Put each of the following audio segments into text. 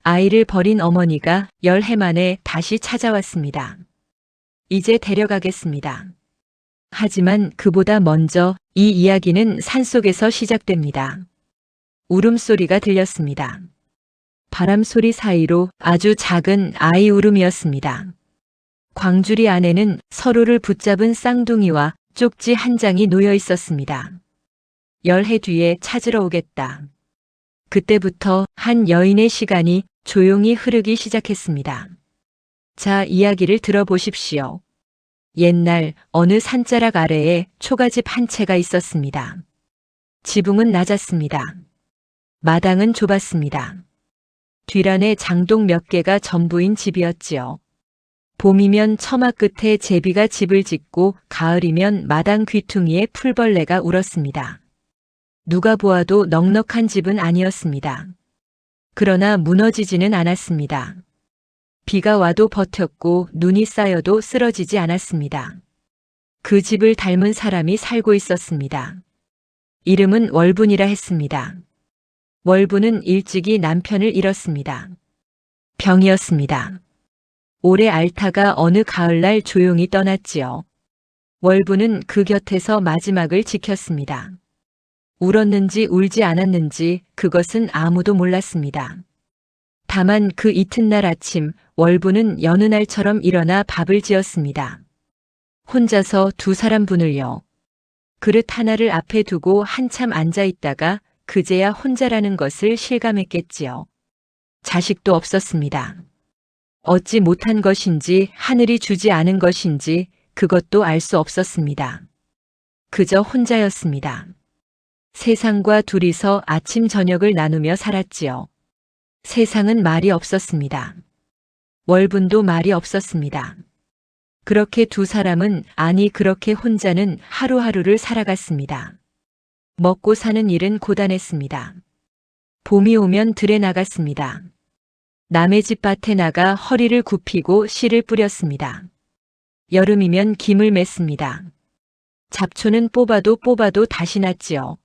아이를 버린 어머니가 10해 만에 다시 찾아왔습니다. 이제 데려가겠습니다. 하지만 그보다 먼저 이 이야기는 산속에서 시작됩니다. 울음소리가 들렸습니다. 바람소리 사이로 아주 작은 아이 울음이었습니다. 광주리 안에는 서로를 붙잡은 쌍둥이와 쪽지 한 장이 놓여 있었습니다. 10해 뒤에 찾으러 오겠다. 그때부터 한 여인의 시간이 조용히 흐르기 시작했습니다. 자, 이야기를 들어보십시오. 옛날 어느 산자락 아래에 초가집 한 채가 있었습니다. 지붕은 낮았습니다. 마당은 좁았습니다. 뒤란에 장독 몇 개가 전부인 집이었지요. 봄이면 처마 끝에 제비가 집을 짓고 가을이면 마당 귀퉁이에 풀벌레가 울었습니다. 누가 보아도 넉넉한 집은 아니었습니다. 그러나 무너지지는 않았습니다. 비가 와도 버텼고 눈이 쌓여도 쓰러지지 않았습니다. 그 집을 닮은 사람이 살고 있었습니다. 이름은 월분이라 했습니다. 월분은 일찍이 남편을 잃었습니다. 병이었습니다. 올해 알타가 어느 가을날 조용히 떠났지요. 월분은 그 곁에서 마지막을 지켰습니다. 울었는지 울지 않았는지 그것은 아무도 몰랐습니다. 다만 그 이튿날 아침 월분은 여느 날처럼 일어나 밥을 지었습니다. 혼자서 두 사람분을요. 그릇 하나를 앞에 두고 한참 앉아 있다가 그제야 혼자라는 것을 실감했겠지요. 자식도 없었습니다. 얻지 못한 것인지 하늘이 주지 않은 것인지 그것도 알 수 없었습니다. 그저 혼자였습니다. 세상과 둘이서 아침 저녁을 나누며 살았지요. 세상은 말이 없었습니다. 월분도 말이 없었습니다. 그렇게 두 사람은, 아니 그렇게 혼자는 하루하루를 살아갔습니다. 먹고 사는 일은 고단했습니다. 봄이 오면 들에 나갔습니다. 남의 집 밭에 나가 허리를 굽히고 씨를 뿌렸습니다. 여름이면 김을 맸습니다. 잡초는 뽑아도 다시 났지요.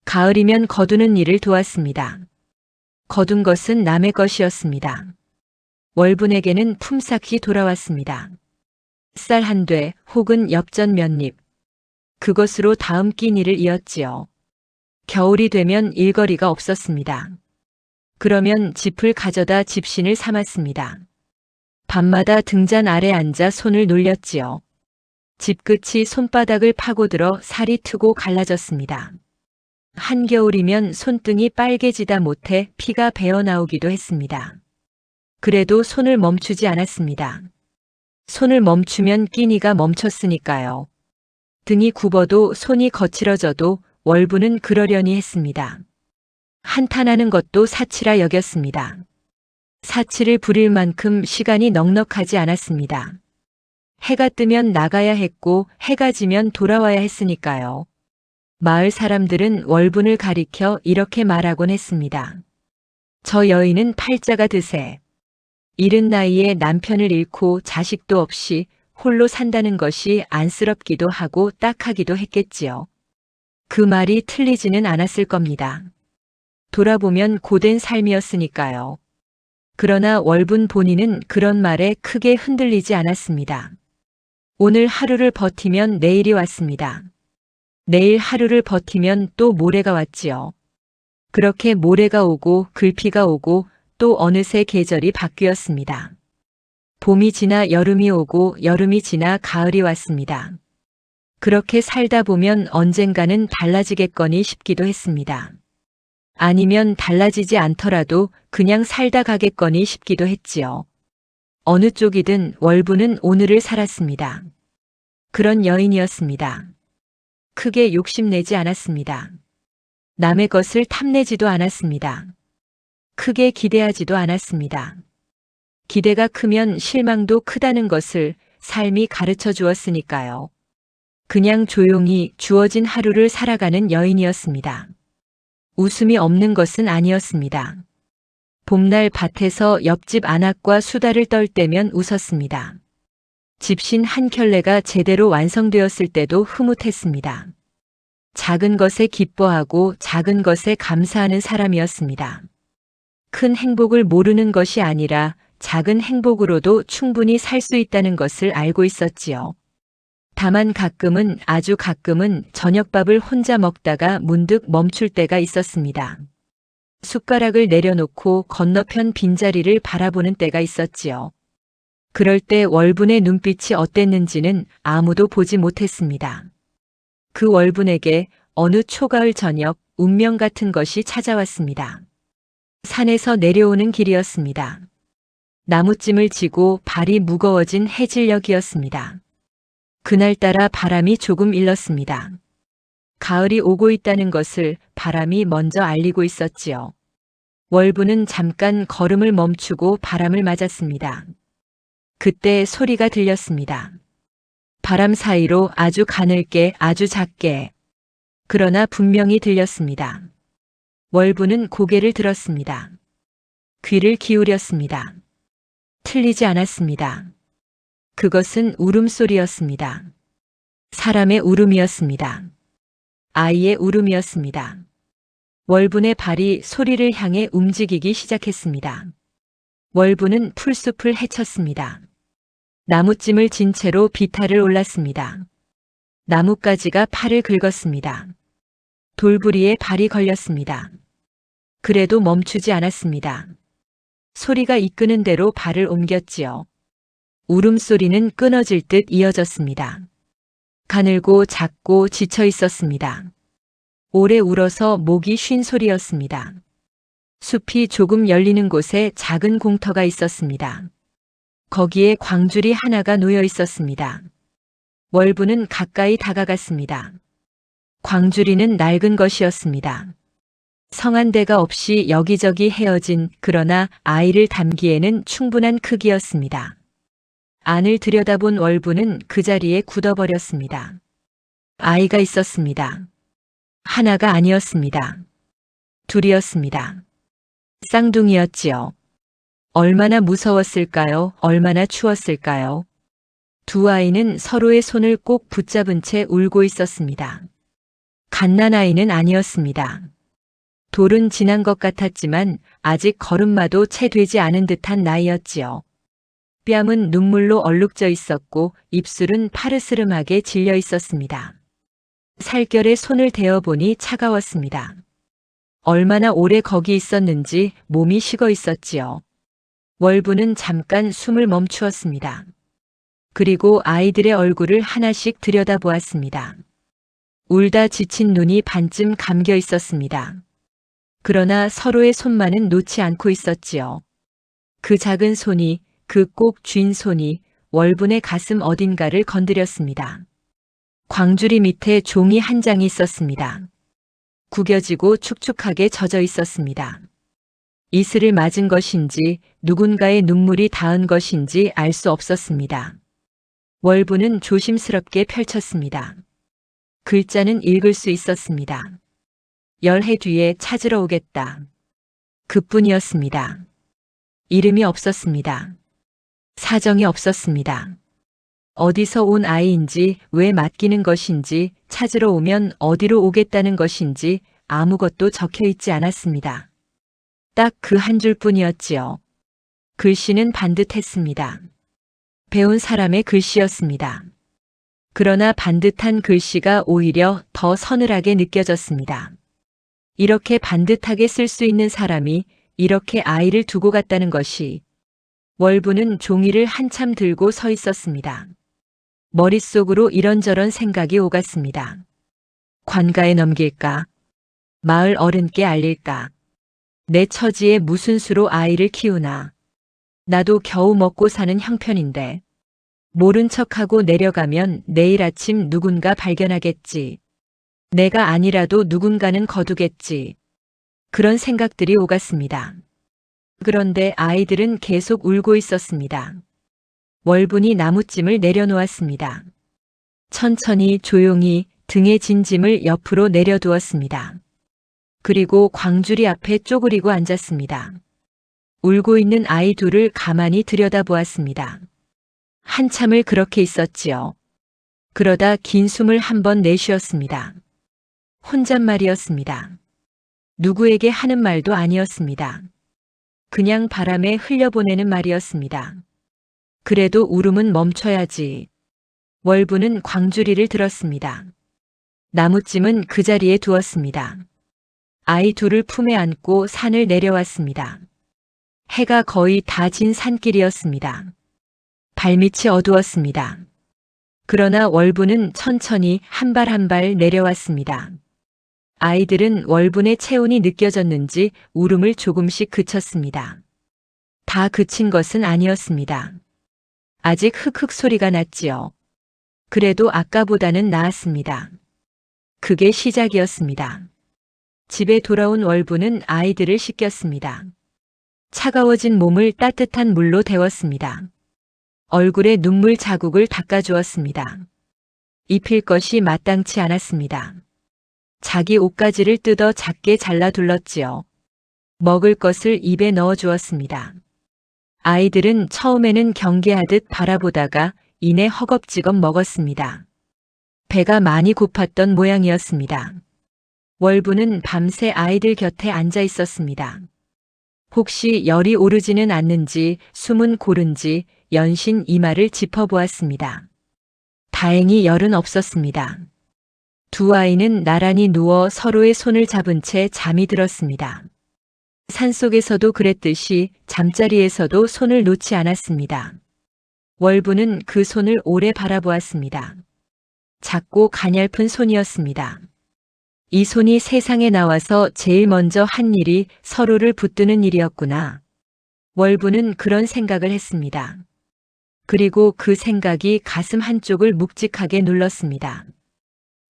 가을이면 거두는 일을 도왔습니다. 거둔 것은 남의 것이었습니다. 월분에게는 품삯이 돌아왔습니다. 쌀 한 돼 혹은 엽전 몇 입. 그것으로 다음 끼니를 이었지요. 겨울이 되면 일거리가 없었습니다. 그러면 짚을 가져다 집신을 삼았습니다. 밤마다 등잔 아래 앉아 손을 놀렸지요. 집끝이 손바닥을 파고들어 살이 트고 갈라졌습니다. 한겨울이면 손등이 빨개지다 못해 피가 배어나오기도 했습니다. 그래도 손을 멈추지 않았습니다. 손을 멈추면 끼니가 멈췄으니까요. 등이 굽어도 손이 거칠어져도 월분은 그러려니 했습니다. 한탄하는 것도 사치라 여겼습니다. 사치를 부릴 만큼 시간이 넉넉하지 않았습니다. 해가 뜨면 나가야 했고 해가 지면 돌아와야 했으니까요. 마을 사람들은 월분을 가리켜 이렇게 말하곤 했습니다. 저 여인은 팔자가 드세. 이른 나이에 남편을 잃고 자식도 없이 홀로 산다는 것이 안쓰럽기도 하고 딱하기도 했겠지요. 그 말이 틀리지는 않았을 겁니다. 돌아보면 고된 삶이었으니까요. 그러나 월분 본인은 그런 말에 크게 흔들리지 않았습니다. 오늘 하루를 버티면 내일이 왔습니다. 내일 하루를 버티면 또 모레가 왔지요. 그렇게 모레가 오고 글피가 오고 또 어느새 계절이 바뀌었습니다. 봄이 지나 여름이 오고 여름이 지나 가을이 왔습니다. 그렇게 살다 보면 언젠가는 달라지겠거니 싶기도 했습니다. 아니면 달라지지 않더라도 그냥 살다 가겠거니 싶기도 했지요. 어느 쪽이든 월분은 오늘을 살았습니다. 그런 여인이었습니다. 크게 욕심내지 않았습니다. 남의 것을 탐내지도 않았습니다. 크게 기대하지도 않았습니다. 기대가 크면 실망도 크다는 것을 삶이 가르쳐 주었으니까요. 그냥 조용히 주어진 하루를 살아가는 여인이었습니다. 웃음이 없는 것은 아니었습니다. 봄날 밭에서 옆집 안악과 수다를 떨 때면 웃었습니다. 집신 한 켤레가 제대로 완성되었을 때도 흐뭇했습니다. 작은 것에 기뻐하고 작은 것에 감사하는 사람이었습니다. 큰 행복을 모르는 것이 아니라 작은 행복으로도 충분히 살 수 있다는 것을 알고 있었지요. 다만 가끔은, 아주 가끔은 저녁밥을 혼자 먹다가 문득 멈출 때가 있었습니다. 숟가락을 내려놓고 건너편 빈자리를 바라보는 때가 있었지요. 그럴 때 월분의 눈빛이 어땠는지는 아무도 보지 못했습니다. 그 월분에게 어느 초가을 저녁 운명 같은 것이 찾아왔습니다. 산에서 내려오는 길이었습니다. 나무찜을 지고 발이 무거워진 해질녘이었습니다. 그날따라 바람이 조금 일렀습니다. 가을이 오고 있다는 것을 바람이 먼저 알리고 있었지요. 월분은 잠깐 걸음을 멈추고 바람을 맞았습니다. 그때 소리가 들렸습니다. 바람 사이로 아주 가늘게, 아주 작게. 그러나 분명히 들렸습니다. 월분은 고개를 들었습니다. 귀를 기울였습니다. 틀리지 않았습니다. 그것은 울음소리였습니다. 사람의 울음이었습니다. 아이의 울음이었습니다. 월분의 발이 소리를 향해 움직이기 시작했습니다. 월분은 풀숲을 헤쳤습니다. 나무찜을 진 채로 비탈을 올랐습니다. 나뭇가지가 팔을 긁었습니다. 돌부리에 발이 걸렸습니다. 그래도 멈추지 않았습니다. 소리가 이끄는 대로 발을 옮겼지요. 울음소리는 끊어질 듯 이어졌습니다. 가늘고 작고 지쳐 있었습니다. 오래 울어서 목이 쉰 소리였습니다. 숲이 조금 열리는 곳에 작은 공터가 있었습니다. 거기에 광줄이 하나가 놓여 있었습니다. 월분은 가까이 다가갔습니다. 광주리는 낡은 것이었습니다. 성한 데가 없이 여기저기 헤어진, 그러나 아이를 담기에는 충분한 크기였습니다. 안을 들여다본 월분은 그 자리에 굳어버렸습니다. 아이가 있었습니다. 하나가 아니었습니다. 둘이었습니다. 쌍둥이였지요. 얼마나 무서웠을까요? 얼마나 추웠을까요? 두 아이는 서로의 손을 꼭 붙잡은 채 울고 있었습니다. 갓난아이는 아니었습니다. 돌은 지난 것 같았지만 아직 걸음마도 채 되지 않은 듯한 나이였지요. 뺨은 눈물로 얼룩져 있었고 입술은 파르스름하게 질려 있었습니다. 살결에 손을 대어보니 차가웠습니다. 얼마나 오래 거기 있었는지 몸이 식어 있었지요. 월분은 잠깐 숨을 멈추었습니다. 그리고 아이들의 얼굴을 하나씩 들여다보았습니다. 울다 지친 눈이 반쯤 감겨 있었습니다. 그러나 서로의 손만은 놓지 않고 있었지요. 그 작은 손이, 그 꼭 쥔 손이 월분의 가슴 어딘가를 건드렸습니다. 광주리 밑에 종이 한 장이 있었습니다. 구겨지고 축축하게 젖어 있었습니다. 이슬을 맞은 것인지 누군가의 눈물이 닿은 것인지 알 수 없었습니다. 월분은 조심스럽게 펼쳤습니다. 글자는 읽을 수 있었습니다. 열해 뒤에 찾으러 오겠다. 그뿐이었습니다. 이름이 없었습니다. 사정이 없었습니다. 어디서 온 아이인지, 왜 맡기는 것인지, 찾으러 오면 어디로 오겠다는 것인지 아무것도 적혀 있지 않았습니다. 딱 그 한 줄뿐이었지요. 글씨는 반듯했습니다. 배운 사람의 글씨였습니다. 그러나 반듯한 글씨가 오히려 더 서늘하게 느껴졌습니다. 이렇게 반듯하게 쓸 수 있는 사람이 이렇게 아이를 두고 갔다는 것이. 월분은 종이를 한참 들고 서 있었습니다. 머릿속으로 이런저런 생각이 오갔습니다. 관가에 넘길까? 마을 어른께 알릴까? 내 처지에 무슨 수로 아이를 키우나? 나도 겨우 먹고 사는 형편인데 모른 척하고 내려가면 내일 아침 누군가 발견하겠지. 내가 아니라도 누군가는 거두겠지. 그런 생각들이 오갔습니다. 그런데 아이들은 계속 울고 있었습니다. 월분이 나무찜을 내려놓았습니다. 천천히 조용히 등에 진 짐을 옆으로 내려두었습니다. 그리고 광주리 앞에 쪼그리고 앉았습니다. 울고 있는 아이 둘을 가만히 들여다보았습니다. 한참을 그렇게 있었지요. 그러다 긴 숨을 한번 내쉬었습니다. 혼잣말이었습니다. 누구에게 하는 말도 아니었습니다. 그냥 바람에 흘려보내는 말이었습니다. 그래도 울음은 멈춰야지. 월부는 광주리를 들었습니다. 나무찜은 그 자리에 두었습니다. 아이 둘을 품에 안고 산을 내려왔습니다. 해가 거의 다 진 산길이었습니다. 발밑이 어두웠습니다. 그러나 월부는 천천히 한 발 한 발 내려왔습니다. 아이들은 월분의 체온이 느껴졌는지 울음을 조금씩 그쳤습니다. 다 그친 것은 아니었습니다. 아직 흑흑 소리가 났지요. 그래도 아까보다는 나았습니다. 그게 시작이었습니다. 집에 돌아온 월부는 아이들을 씻겼습니다. 차가워진 몸을 따뜻한 물로 데웠습니다. 얼굴에 눈물 자국을 닦아주었습니다. 입힐 것이 마땅치 않았습니다. 자기 옷가지를 뜯어 작게 잘라 둘렀지요. 먹을 것을 입에 넣어 주었습니다. 아이들은 처음에는 경계하듯 바라보다가 이내 허겁지겁 먹었습니다. 배가 많이 고팠던 모양이었습니다. 월부는 밤새 아이들 곁에 앉아 있었습니다. 혹시 열이 오르지는 않는지 숨은 고른지 연신 이마를 짚어보았습니다. 다행히 열은 없었습니다. 두 아이는 나란히 누워 서로의 손을 잡은 채 잠이 들었습니다. 산속에서도 그랬듯이 잠자리에서도 손을 놓지 않았습니다. 월부는 그 손을 오래 바라보았습니다. 작고 가냘픈 손이었습니다. 이 손이 세상에 나와서 제일 먼저 한 일이 서로를 붙드는 일이었구나. 월부는 그런 생각을 했습니다. 그리고 그 생각이 가슴 한쪽을 묵직하게 눌렀습니다.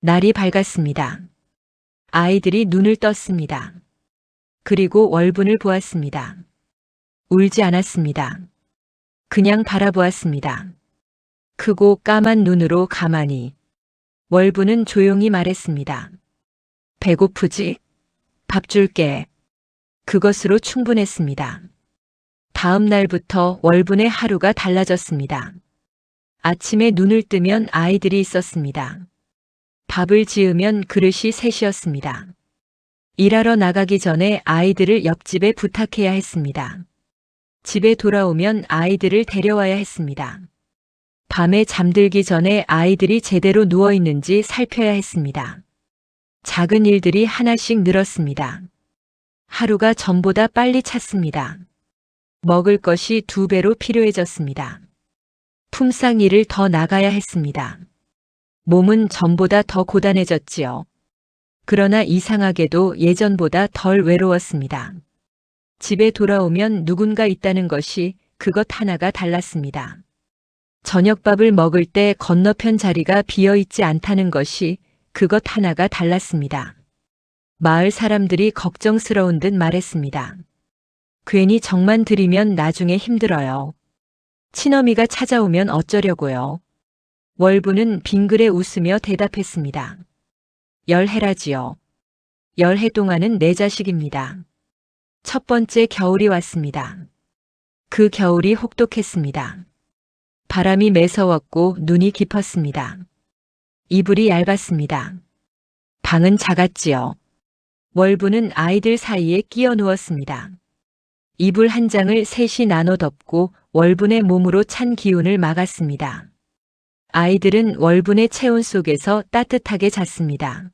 날이 밝았습니다. 아이들이 눈을 떴습니다. 그리고 월분을 보았습니다. 울지 않았습니다. 그냥 바라보았습니다. 크고 까만 눈으로 가만히. 월부는 조용히 말했습니다. 배고프지? 밥 줄게. 그것으로 충분했습니다. 다음 날부터 월분의 하루가 달라졌습니다. 아침에 눈을 뜨면 아이들이 있었습니다. 밥을 지으면 그릇이 셋이었습니다. 일하러 나가기 전에 아이들을 옆집에 부탁해야 했습니다. 집에 돌아오면 아이들을 데려와야 했습니다. 밤에 잠들기 전에 아이들이 제대로 누워 있는지 살펴야 했습니다. 작은 일들이 하나씩 늘었습니다. 하루가 전보다 빨리 찼습니다. 먹을 것이 2배로 필요해졌습니다. 품삯 일을 더 나가야 했습니다. 몸은 전보다 더 고단해졌지요. 그러나 이상하게도 예전보다 덜 외로웠습니다. 집에 돌아오면 누군가 있다는 것이 그것 하나가 달랐습니다. 저녁밥을 먹을 때 건너편 자리가 비어있지 않다는 것이 그것 하나가 달랐습니다. 마을 사람들이 걱정스러운 듯 말했습니다. 괜히 정만 들이면 나중에 힘들어요. 친어미가 찾아오면 어쩌려고요. 월부는 빙그레 웃으며 대답했습니다. 10해라지요. 10해 동안은 내 자식입니다. 첫 번째 겨울이 왔습니다. 그 겨울이 혹독했습니다. 바람이 매서웠고 눈이 깊었습니다. 이불이 얇았습니다. 방은 작았지요. 월부는 아이들 사이에 끼어 누웠습니다. 이불 한 장을 셋이 나눠 덮고 월분의 몸으로 찬 기운을 막았습니다. 아이들은 월분의 체온 속에서 따뜻하게 잤습니다.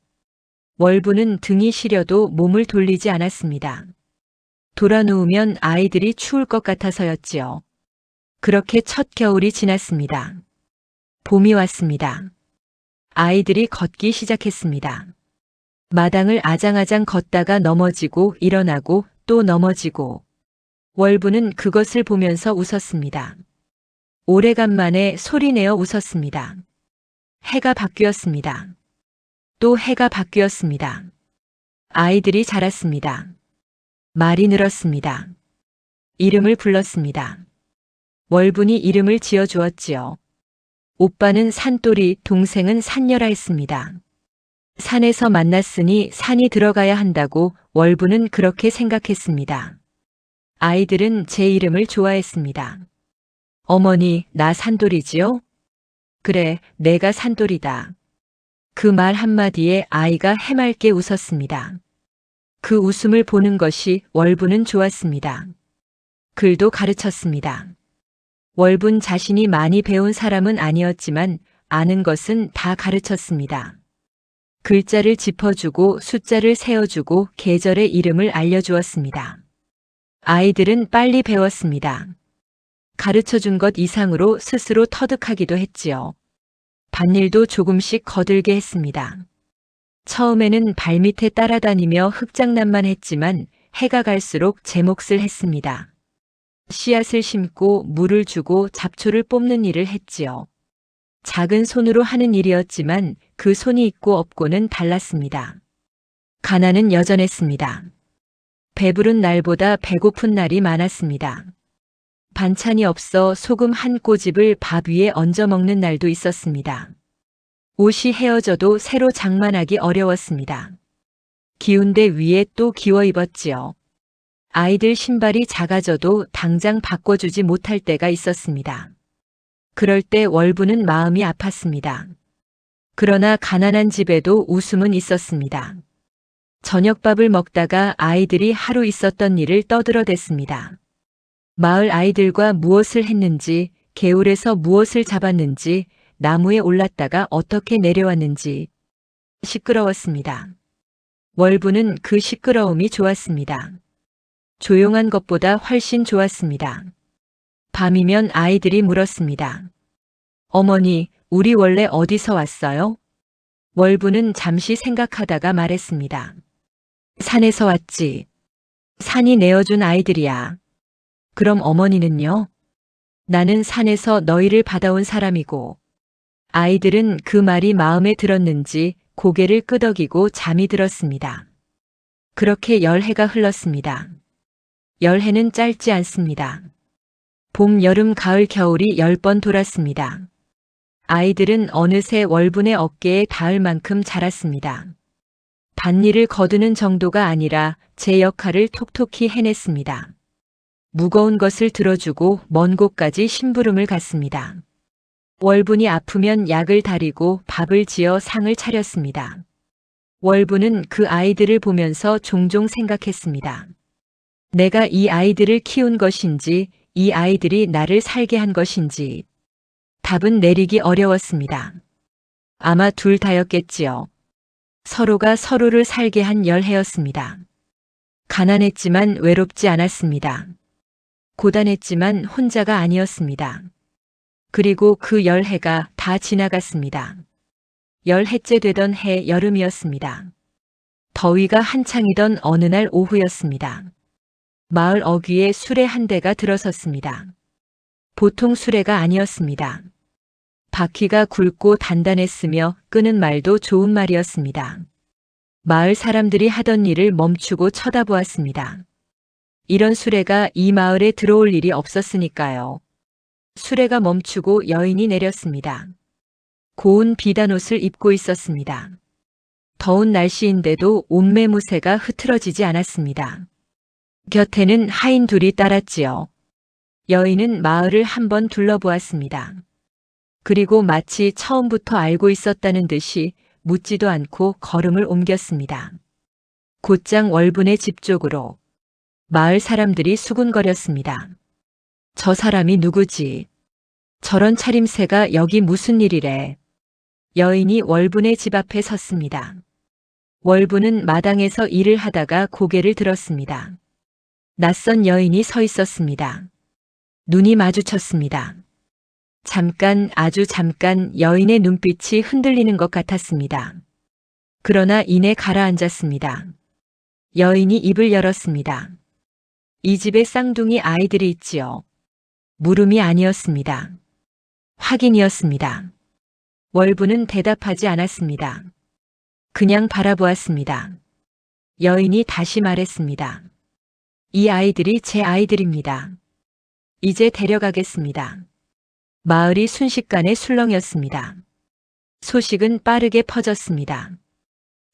월분은 등이 시려도 몸을 돌리지 않았습니다. 돌아 누우면 아이들이 추울 것 같아서였지요. 그렇게 첫 겨울이 지났습니다. 봄이 왔습니다. 아이들이 걷기 시작했습니다. 마당을 아장아장 걷다가 넘어지고 일어나고 또 넘어지고. 월부는 그것을 보면서 웃었습니다. 오래간만에 소리내어 웃었습니다. 해가 바뀌었습니다. 또 해가 바뀌었습니다. 아이들이 자랐습니다. 말이 늘었습니다. 이름을 불렀습니다. 월분이 이름을 지어주었지요. 오빠는 산돌이, 동생은 산녀라 했습니다. 산에서 만났으니 산이 들어가야 한다고 월부는 그렇게 생각했습니다. 아이들은 제 이름을 좋아했습니다. 어머니, 나 산돌이지요? 그래, 내가 산돌이다. 그 말 한마디에 아이가 해맑게 웃었습니다. 그 웃음을 보는 것이 월부는 좋았습니다. 글도 가르쳤습니다. 월분 자신이 많이 배운 사람은 아니었지만 아는 것은 다 가르쳤습니다. 글자를 짚어주고 숫자를 세어주고 계절의 이름을 알려주었습니다. 아이들은 빨리 배웠습니다. 가르쳐준 것 이상으로 스스로 터득하기도 했지요. 밭일도 조금씩 거들게 했습니다. 처음에는 발밑에 따라다니며 흙장난만 했지만 해가 갈수록 제 몫을 했습니다. 씨앗을 심고 물을 주고 잡초를 뽑는 일을 했지요. 작은 손으로 하는 일이었지만 그 손이 있고 없고는 달랐습니다. 가난은 여전했습니다. 배부른 날보다 배고픈 날이 많았습니다. 반찬이 없어 소금 한 꼬집을 밥 위에 얹어 먹는 날도 있었습니다. 옷이 헤어져도 새로 장만하기 어려웠습니다. 기운대 위에 또 기워 입었지요. 아이들 신발이 작아져도 당장 바꿔주지 못할 때가 있었습니다. 그럴 때 월부는 마음이 아팠습니다. 그러나 가난한 집에도 웃음은 있었습니다. 저녁밥을 먹다가 아이들이 하루 있었던 일을 떠들어댔습니다. 마을 아이들과 무엇을 했는지, 개울에서 무엇을 잡았는지, 나무에 올랐다가 어떻게 내려왔는지. 시끄러웠습니다. 월부는 그 시끄러움이 좋았습니다. 조용한 것보다 훨씬 좋았습니다. 밤이면 아이들이 물었습니다. 어머니, 우리 원래 어디서 왔어요? 월부는 잠시 생각하다가 말했습니다. 산에서 왔지. 산이 내어준 아이들이야. 그럼 어머니는요? 나는 산에서 너희를 받아온 사람이고. 아이들은 그 말이 마음에 들었는지 고개를 끄덕이고 잠이 들었습니다. 그렇게 열해가 흘렀습니다. 열해는 짧지 않습니다. 봄, 여름, 가을, 겨울이 10번 돌았습니다. 아이들은 어느새 월분의 어깨에 닿을 만큼 자랐습니다. 밭일을 거두는 정도가 아니라 제 역할을 톡톡히 해냈습니다. 무거운 것을 들어주고 먼 곳까지 심부름을 갔습니다. 월분이 아프면 약을 다리고 밥을 지어 상을 차렸습니다. 월분은 그 아이들을 보면서 종종 생각했습니다. 내가 이 아이들을 키운 것인지, 이 아이들이 나를 살게 한 것인지. 답은 내리기 어려웠습니다. 아마 둘 다였겠지요. 서로가 서로를 살게 한 열해였습니다. 가난했지만 외롭지 않았습니다. 고단했지만 혼자가 아니었습니다. 그리고 그 열해가 다 지나갔습니다. 열해째 되던 해 여름이었습니다. 더위가 한창이던 어느 날 오후였습니다. 마을 어귀에 수레 한 대가 들어섰습니다. 보통 수레가 아니었습니다. 바퀴가 굵고 단단했으며 끄는 말도 좋은 말이었습니다. 마을 사람들이 하던 일을 멈추고 쳐다보았습니다. 이런 수레가 이 마을에 들어올 일이 없었으니까요. 수레가 멈추고 여인이 내렸습니다. 고운 비단옷을 입고 있었습니다. 더운 날씨인데도 옷매무새가 흐트러지지 않았습니다. 곁에는 하인 둘이 따랐지요. 여인은 마을을 한번 둘러보았습니다. 그리고 마치 처음부터 알고 있었다는 듯이 묻지도 않고 걸음을 옮겼습니다. 곧장 월분의 집 쪽으로. 마을 사람들이 수군거렸습니다. 저 사람이 누구지? 저런 차림새가 여기 무슨 일이래? 여인이 월분의 집 앞에 섰습니다. 월분은 마당에서 일을 하다가 고개를 들었습니다. 낯선 여인이 서 있었습니다. 눈이 마주쳤습니다. 잠깐, 아주 잠깐 여인의 눈빛이 흔들리는 것 같았습니다. 그러나 이내 가라앉았습니다. 여인이 입을 열었습니다. 이 집에 쌍둥이 아이들이 있지요. 물음이 아니었습니다. 확인이었습니다. 월부는 대답하지 않았습니다. 그냥 바라보았습니다. 여인이 다시 말했습니다. 이 아이들이 제 아이들입니다. 이제 데려가겠습니다. 마을이 순식간에 술렁였습니다. 소식은 빠르게 퍼졌습니다.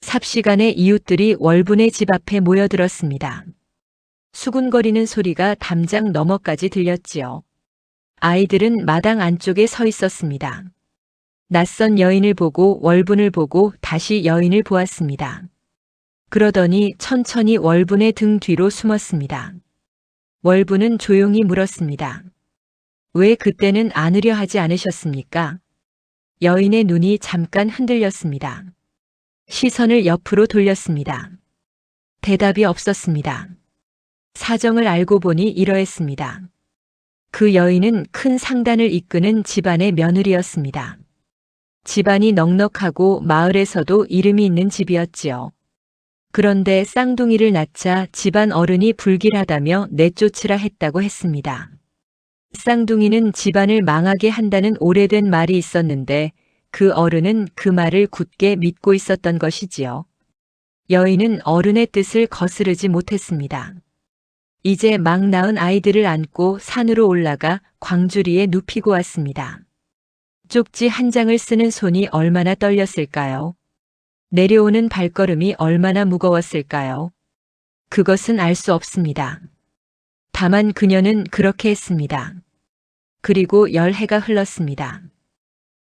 삽시간에 이웃들이 월분의 집 앞에 모여들었습니다. 수군거리는 소리가 담장 너머까지 들렸지요. 아이들은 마당 안쪽에 서 있었습니다. 낯선 여인을 보고 월분을 보고 다시 여인을 보았습니다. 그러더니 천천히 월분의 등 뒤로 숨었습니다. 월부는 조용히 물었습니다. 왜 그때는 안으려 하지 않으셨습니까? 여인의 눈이 잠깐 흔들렸습니다. 시선을 옆으로 돌렸습니다. 대답이 없었습니다. 사정을 알고 보니 이러했습니다. 그 여인은 큰 상단을 이끄는 집안의 며느리였습니다. 집안이 넉넉하고 마을에서도 이름이 있는 집이었지요. 그런데 쌍둥이를 낳자 집안 어른이 불길하다며 내쫓으라 했다고 했습니다. 쌍둥이는 집안을 망하게 한다는 오래된 말이 있었는데 그 어른은 그 말을 굳게 믿고 있었던 것이지요. 여인은 어른의 뜻을 거스르지 못했습니다. 이제 막 낳은 아이들을 안고 산으로 올라가 광주리에 눕히고 왔습니다. 쪽지 한 장을 쓰는 손이 얼마나 떨렸을까요? 내려오는 발걸음이 얼마나 무거웠을까요? 그것은 알 수 없습니다. 다만 그녀는 그렇게 했습니다. 그리고 열해가 흘렀습니다.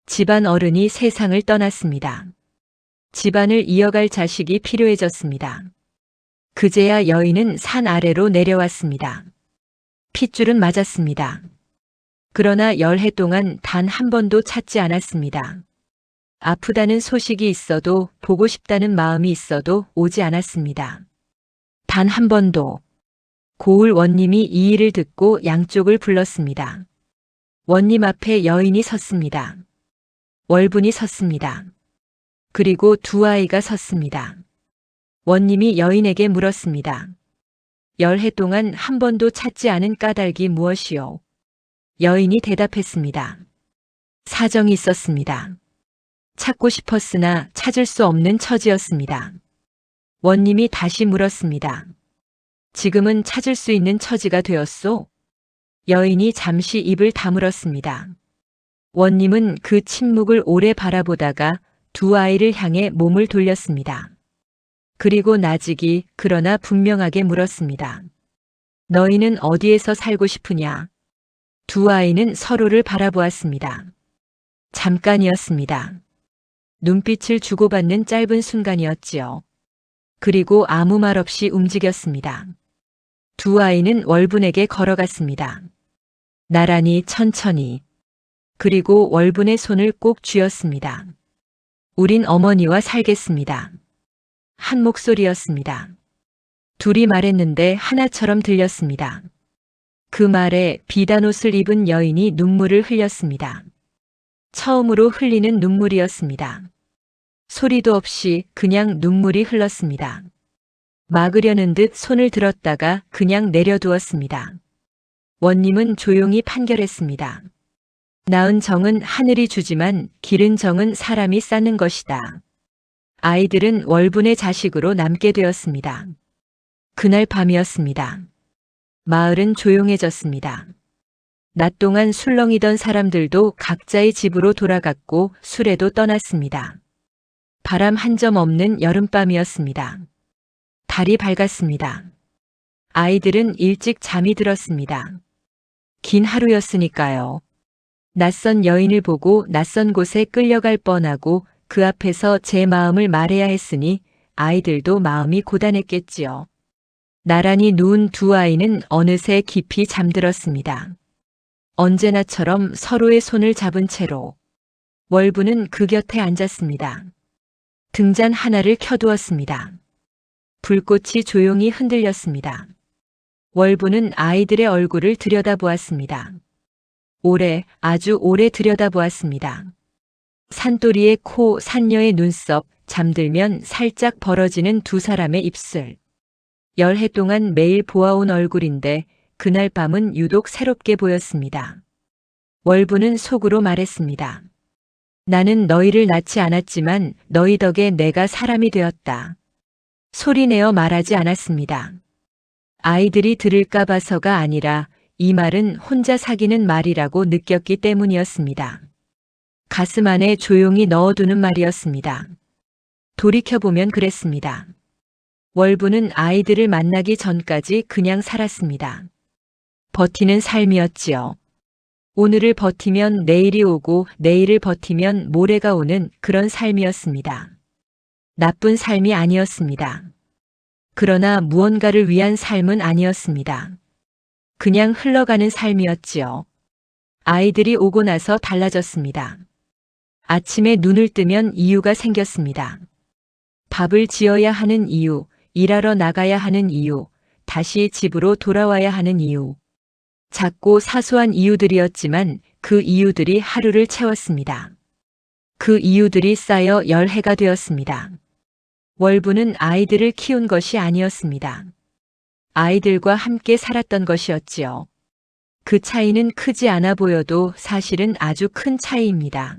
집안 어른이 세상을 떠났습니다. 집안을 이어갈 자식이 필요해졌습니다. 그제야 여인은 산 아래로 내려왔습니다. 핏줄은 맞았습니다. 그러나 열해 동안 단 한 번도 찾지 않았습니다. 아프다는 소식이 있어도 보고 싶다는 마음이 있어도 오지 않았습니다. 단 한 번도. 고을 원님이 이 일을 듣고 양쪽을 불렀습니다. 원님 앞에 여인이 섰습니다. 월분이 섰습니다. 그리고 두 아이가 섰습니다. 원님이 여인에게 물었습니다. 열해 동안 한 번도 찾지 않은 까닭이 무엇이요? 여인이 대답했습니다. 사정이 있었습니다. 찾고 싶었으나 찾을 수 없는 처지였습니다. 원님이 다시 물었습니다. 지금은 찾을 수 있는 처지가 되었소? 여인이 잠시 입을 다물었습니다. 원님은 그 침묵을 오래 바라보다가 두 아이를 향해 몸을 돌렸습니다. 그리고 나직이 그러나 분명하게 물었습니다. 너희는 어디에서 살고 싶으냐? 두 아이는 서로를 바라보았습니다. 잠깐이었습니다. 눈빛을 주고받는 짧은 순간이었지요. 그리고 아무 말 없이 움직였습니다. 두 아이는 월분에게 걸어갔습니다. 나란히 천천히. 그리고 월분의 손을 꼭 쥐었습니다. 우린 어머니와 살겠습니다. 한 목소리였습니다. 둘이 말했는데 하나처럼 들렸습니다. 그 말에 비단옷을 입은 여인이 눈물을 흘렸습니다. 처음으로 흘리는 눈물이었습니다. 소리도 없이 그냥 눈물이 흘렀습니다. 막으려는 듯 손을 들었다가 그냥 내려두었습니다. 원님은 조용히 판결했습니다. 낳은 정은 하늘이 주지만 기른 정은 사람이 쌓는 것이다. 아이들은 월분의 자식으로 남게 되었습니다. 그날 밤이었습니다. 마을은 조용해졌습니다. 낮 동안 술렁이던 사람들도 각자의 집으로 돌아갔고 술에도 떠났습니다. 바람 한 점 없는 여름밤이었습니다. 달이 밝았습니다. 아이들은 일찍 잠이 들었습니다. 긴 하루였으니까요. 낯선 여인을 보고 낯선 곳에 끌려갈 뻔하고 그 앞에서 제 마음을 말해야 했으니 아이들도 마음이 고단했겠지요. 나란히 누운 두 아이는 어느새 깊이 잠들었습니다. 언제나처럼 서로의 손을 잡은 채로 월부는 그 곁에 앉았습니다. 등잔 하나를 켜두었습니다. 불꽃이 조용히 흔들렸습니다. 월부는 아이들의 얼굴을 들여다보았습니다. 오래, 아주 오래 들여다보았습니다. 산토리의 코, 산녀의 눈썹, 잠들면 살짝 벌어지는 두 사람의 입술. 열해 동안 매일 보아온 얼굴인데 그날 밤은 유독 새롭게 보였습니다. 월부는 속으로 말했습니다. 나는 너희를 낳지 않았지만 너희 덕에 내가 사람이 되었다. 소리내어 말하지 않았습니다. 아이들이 들을까 봐서가 아니라 이 말은 혼자 사귀는 말이라고 느꼈기 때문이었습니다. 가슴 안에 조용히 넣어두는 말이었습니다. 돌이켜보면 그랬습니다. 월부는 아이들을 만나기 전까지 그냥 살았습니다. 버티는 삶이었지요. 오늘을 버티면 내일이 오고 내일을 버티면 모레가 오는 그런 삶이었습니다. 나쁜 삶이 아니었습니다. 그러나 무언가를 위한 삶은 아니었습니다. 그냥 흘러가는 삶이었지요. 아이들이 오고 나서 달라졌습니다. 아침에 눈을 뜨면 이유가 생겼습니다. 밥을 지어야 하는 이유, 일하러 나가야 하는 이유, 다시 집으로 돌아와야 하는 이유. 작고 사소한 이유들이었지만 그 이유들이 하루를 채웠습니다. 그 이유들이 쌓여 열해가 되었습니다. 월부는 아이들을 키운 것이 아니었습니다. 아이들과 함께 살았던 것이었지요. 그 차이는 크지 않아 보여도 사실은 아주 큰 차이입니다.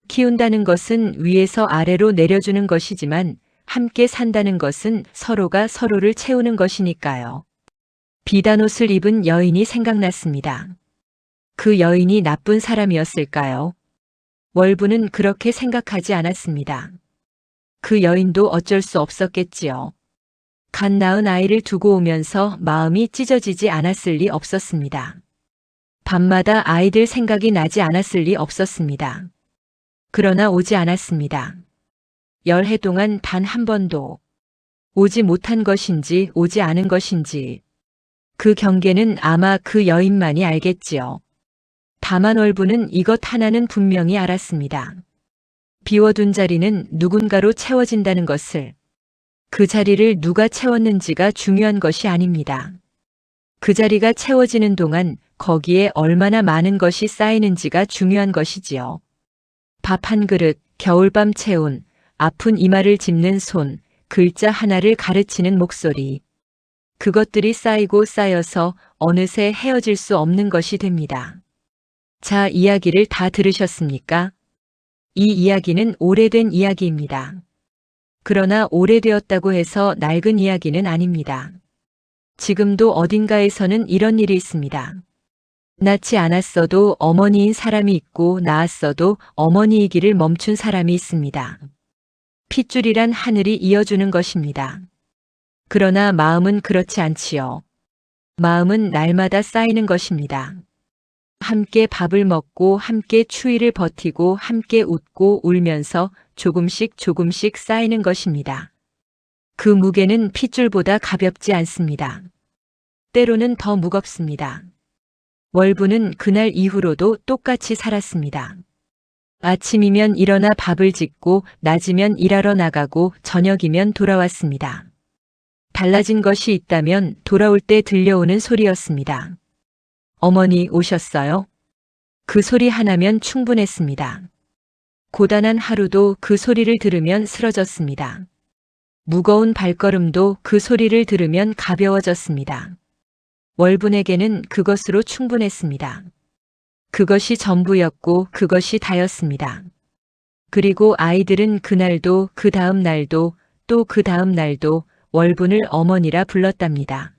키운다는 것은 위에서 아래로 내려주는 것이지만 함께 산다는 것은 서로가 서로를 채우는 것이니까요. 비단옷을 입은 여인이 생각났습니다. 그 여인이 나쁜 사람이었을까요? 월부는 그렇게 생각하지 않았습니다. 그 여인도 어쩔 수 없었겠지요. 갓 낳은 아이를 두고 오면서 마음이 찢어지지 않았을 리 없었습니다. 밤마다 아이들 생각이 나지 않았을 리 없었습니다. 그러나 오지 않았습니다. 열해 동안 단 한 번도 오지 못한 것인지 오지 않은 것인지 그 경계는 아마 그 여인만이 알겠지요. 다만 월부는 이것 하나는 분명히 알았습니다. 비워둔 자리는 누군가로 채워진다는 것을. 그 자리를 누가 채웠는지가 중요한 것이 아닙니다. 그 자리가 채워지는 동안 거기에 얼마나 많은 것이 쌓이는지가 중요한 것이지요. 밥 한 그릇, 겨울밤 채운, 아픈 이마를 짚는 손, 글자 하나를 가르치는 목소리. 그것들이 쌓이고 쌓여서 어느새 헤어질 수 없는 것이 됩니다. 자, 이야기를 다 들으셨습니까? 이 이야기는 오래된 이야기입니다. 그러나 오래되었다고 해서 낡은 이야기는 아닙니다. 지금도 어딘가에서는 이런 일이 있습니다. 낳지 않았어도 어머니인 사람이 있고 낳았어도 어머니이기를 멈춘 사람이 있습니다. 핏줄이란 하늘이 이어주는 것입니다. 그러나 마음은 그렇지 않지요. 마음은 날마다 쌓이는 것입니다. 함께 밥을 먹고 함께 추위를 버티고 함께 웃고 울면서 조금씩 조금씩 쌓이는 것입니다. 그 무게는 핏줄보다 가볍지 않습니다. 때로는 더 무겁습니다. 월부는 그날 이후로도 똑같이 살았습니다. 아침이면 일어나 밥을 짓고 낮이면 일하러 나가고 저녁이면 돌아왔습니다. 달라진 것이 있다면 돌아올 때 들려오는 소리였습니다. 어머니 오셨어요? 그 소리 하나면 충분했습니다. 고단한 하루도 그 소리를 들으면 쓰러졌습니다. 무거운 발걸음도 그 소리를 들으면 가벼워졌습니다. 월분에게는 그것으로 충분했습니다. 그것이 전부였고 그것이 다였습니다. 그리고 아이들은 그날도 그 다음 날도 또 그 다음 날도 월분을 어머니라 불렀답니다.